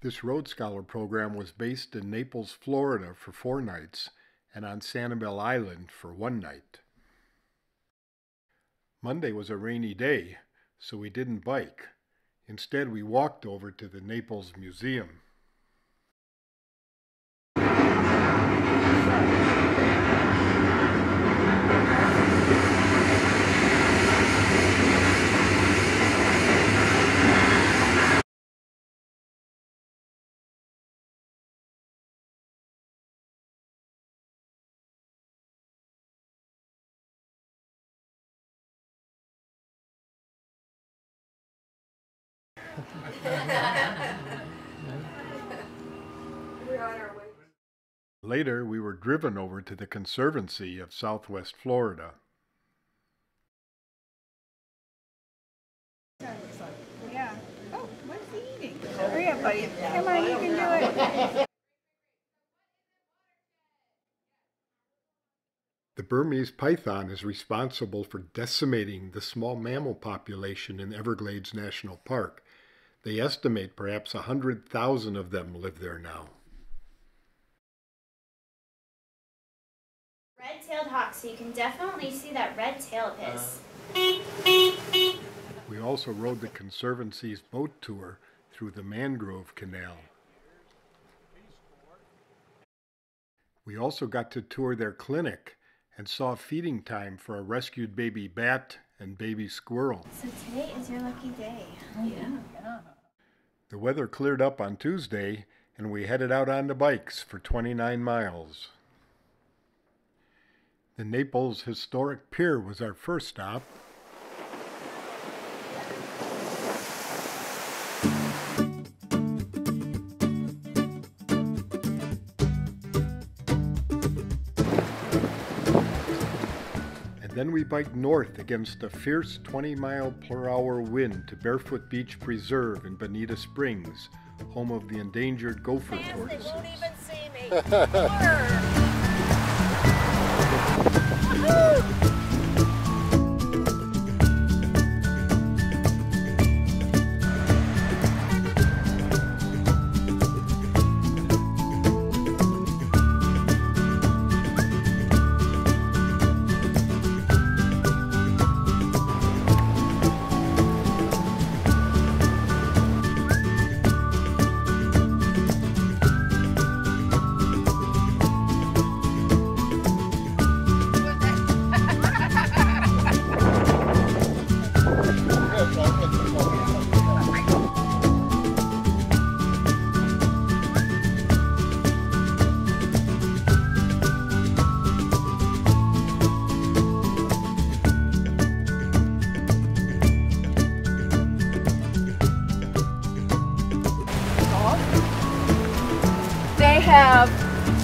This Road Scholar program was based in Naples, Florida for 4 nights and on Sanibel Island for 1 night. Monday was a rainy day, so we didn't bike. Instead, we walked over to the Naples Museum. Later, we were driven over to the Conservancy of SW Florida. Yeah. Oh, what's he eating? Hurry up, buddy. Come on, you can do it. The Burmese python is responsible for decimating the small mammal population in Everglades National Park. They estimate perhaps 100,000 of them live there now. Red-tailed hawk, so you can definitely see that red tail of his. We also rode the Conservancy's boat tour through the Mangrove Canal. We also got to tour their clinic and saw feeding time for a rescued baby bat and baby squirrel. So today is your lucky day. Yeah. The weather cleared up on Tuesday, and we headed out on the bikes for 29 miles. The Naples Historic Pier was our first stop. And then we biked north against a fierce 20-mile-per-hour wind to Barefoot Beach Preserve in Bonita Springs, home of the endangered gopher tortoises. They won't even see me.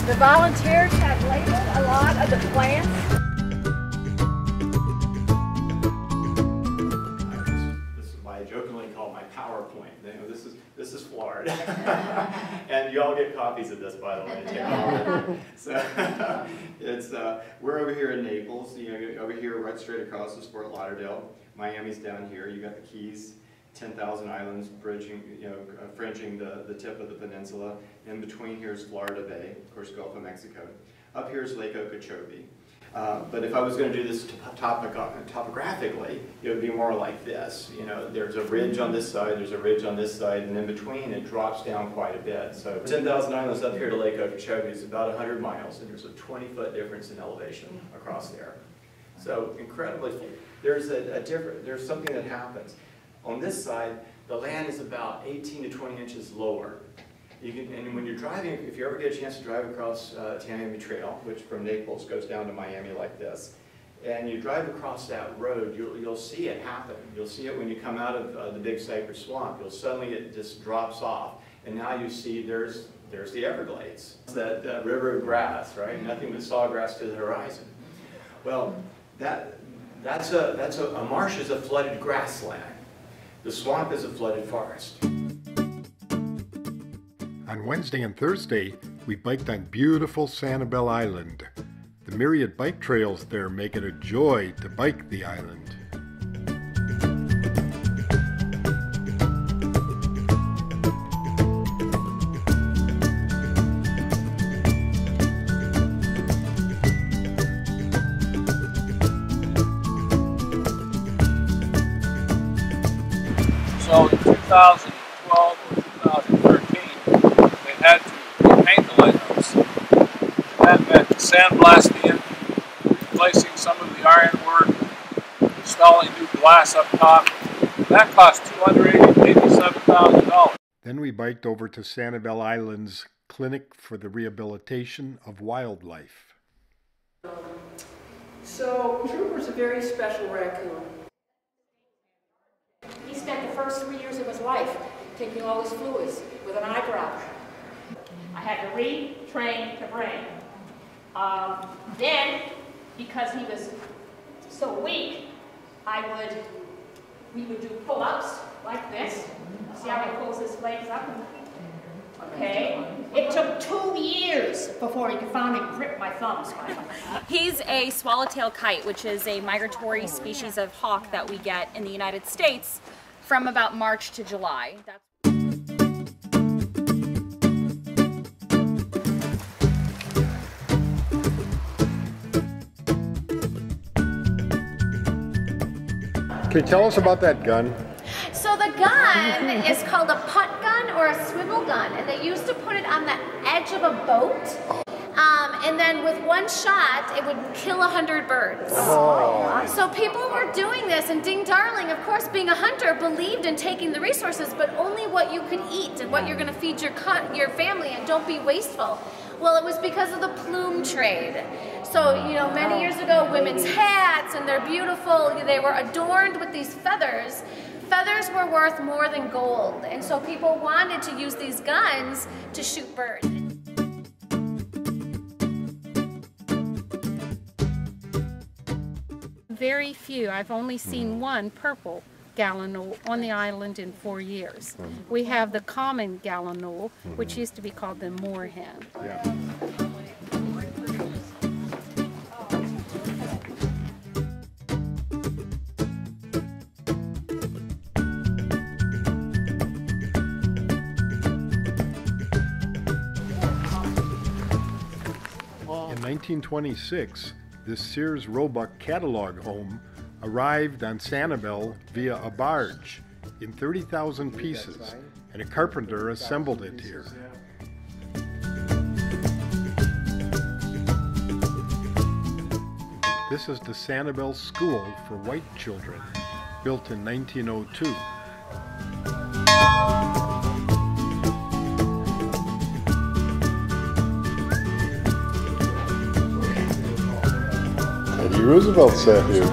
The volunteers have labeled a lot of the plants. This is why I jokingly call it my PowerPoint. You know, this is Florida, and you all get copies of this, by the way. To take home. So it's we're over here in Naples. You know, over here, right straight across is Fort Lauderdale. Miami's down here. You got the Keys. 10,000 islands bridging, fringing the tip of the peninsula. In between here is Florida Bay, of course, Gulf of Mexico. Up here is Lake Okeechobee. But if I was going to do this topographically, it would be more like this. You know, there's a ridge on this side, there's a ridge on this side, and in between it drops down quite a bit. So 10,000 islands up here to Lake Okeechobee is about 100 miles, and there's a 20-foot difference in elevation across there. So incredibly, there's there's something that happens. On this side, the land is about 18 to 20 inches lower. And when you're driving, if you ever get a chance to drive across Miami Trail, which from Naples goes down to Miami like this, and you drive across that road, you'll see it happen. You'll see it when you come out of the Big Cypress Swamp. Suddenly it just drops off, and now you see there's the Everglades. That river of grass, right? Nothing but sawgrass to the horizon. Well, that's a marsh is a flooded grassland. The swamp is a flooded forest. On Wednesday and Thursday, we biked on beautiful Sanibel Island. The myriad bike trails there make it a joy to bike the island. 2012 or 2013, they had to repaint the lighthouse. That meant sandblasting it, replacing some of the ironwork, installing new glass up top. That cost $287,000. Then we biked over to Sanibel Island's Clinic for the Rehabilitation of Wildlife. So, Trooper's a very special raccoon. He spent the first 3 years of his life taking all his fluids with an eyebrow. I had to retrain the brain. Then, because he was so weak, we would do pull-ups like this. See how he pulls his legs up? Okay. It took 2 years before he could finally grip my thumbs. He's a swallowtail kite, which is a migratory species of hawk that we get in the United States from about March to July. Can you tell us about that gun? So the gun is called a putt gun or a swivel gun, and they used to put it on the edge of a boat, and then with one shot it would kill 100 birds. Oh. So people were doing this, and Ding Darling, of course being a hunter, believed in taking the resources, but only what you could eat and what you're going to feed your family, and don't be wasteful. Well, it was because of the plume trade. So, you know, many years ago, women's hats, and they're beautiful, they were adorned with these feathers. Feathers were worth more than gold, and so people wanted to use these guns to shoot birds. Very few. I've only seen one purple gallinule on the island in 4 years. We have the common gallinule, which used to be called the moorhen. Yeah. In 1926, this Sears Roebuck catalog home arrived on Sanibel via a barge in 30,000 pieces, and a carpenter assembled it here. This is the Sanibel School for White Children, built in 1902. Teddy Roosevelt sat here.